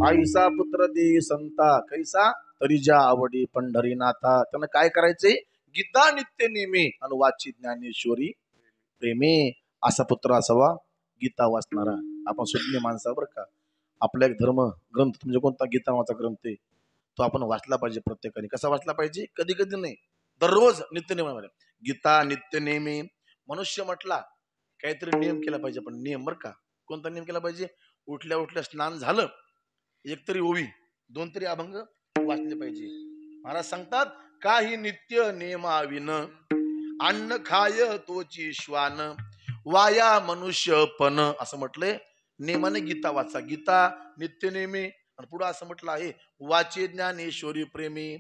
I saw पुत्र दे संता कैसा तरी ज्या आवडी पंढरीनाथा. त्यानं काय करायचंय? गीता नित्य नेमी अनुवाची ज्ञानेश्वरी प्रेमे. असा पुत्र असावा गीता वाचणारा. आपण सुज्ञ माणसा बरं का. आपला एक धर्म ग्रंथ म्हणजे कोणता? गीता नावाचा ग्रंथ आहे, तो आपण वाचला पाहिजे प्रत्येकाने. कसा वाचला पाहिजे? कधी कधी नाही, दररोज नित्य नेमामध्ये. गीता नित्य नेमी. मनुष्य म्हटला काहीतरी नियम केला पाहिजे. पण नियम बरं का, कोणता नियम केला पाहिजे? उठल्या उठल्या स्नान झालं, एक तरी ओवी, दोन तरी अभंग वाचले पाहिजे. महाराज सांगतात काही नित्य नेमाविन अन्न खाय तोची श्वान वाया मनुष्य पण. असं म्हटलंय. नेमाने गीता वाचा. गीता नित्य नेमी. आणि पुढे असं म्हटलं आहे वाचे ज्ञानेश्वरी प्रेमी.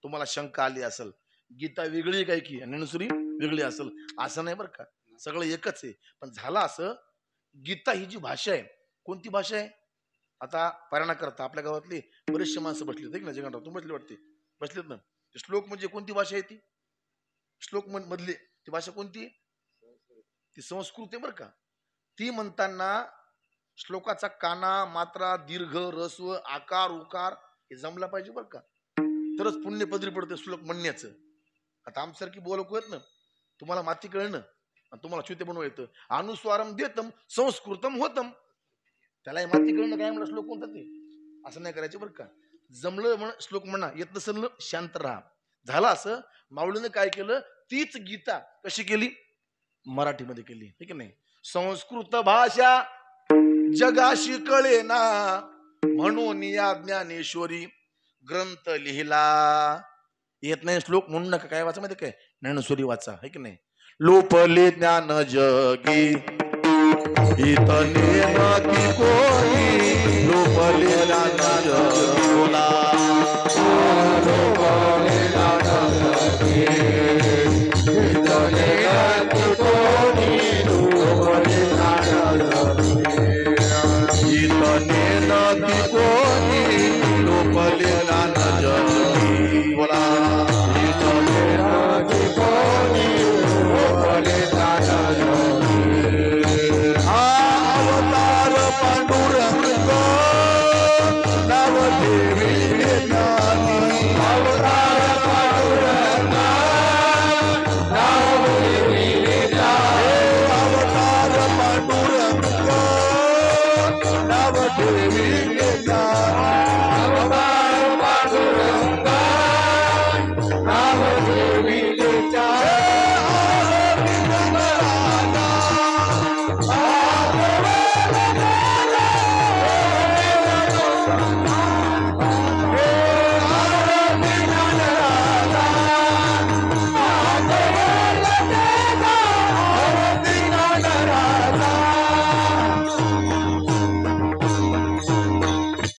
तुम्हाला शंका आली असेल गीता वेगळी काय की ज्ञानेश्वरी वेगळी असेल, असं नाही बरं का, सगळं एकच आहे. पण झालं असं, गीता ही जी भाषा आहे, कोणती भाषा आहे? आता पारायण करता आपल्या गावातली बरेचसे माणसं बसलेत ना जगन्नाथ, तुम्ही बसले वाटते, बसलेत ना. श्लोक म्हणजे कोणती भाषा आहे ती? श्लोक मधली ती भाषा कोणती? ती संस्कृत आहे बरं का. ती म्हणताना श्लोकाचा काना, मात्रा, दीर्घ, रस्व, आकार, उकार हे जमला पाहिजे बरं का, तरच पुण्य पदरी पडते श्लोक म्हणण्याचं. आता आमच्यासारखी बोलक होत ना, तुम्हाला माती कळणं आणि तुम्हाला च्युते बनवा येतं. अनुस्वारम देतम संस्कृतम होतम. त्याला माती कळणं काय म्हणलं श्लोक कोणतं ते, असं नाही करायचं बरं का. जमलं म्हण श्लोक म्हणा, येत नसेल ना शांत राहा. झालं असं, माऊलीने काय केलं? तीच गीता कशी केली? मराठीमध्ये केली, ठीक आहे नाही. संस्कृत भाषा जगाशी कळे ना म्हणून या ज्ञानेश्वरी ग्रंथ लिहिला. येत नाही श्लोक म्हणून नका काय वाचा माहिती काय? ज्ञानेश्वरी वाचा, है की नाही. लोपले ज्ञान जगी इतने मती कोई लोपले ज्ञान जगी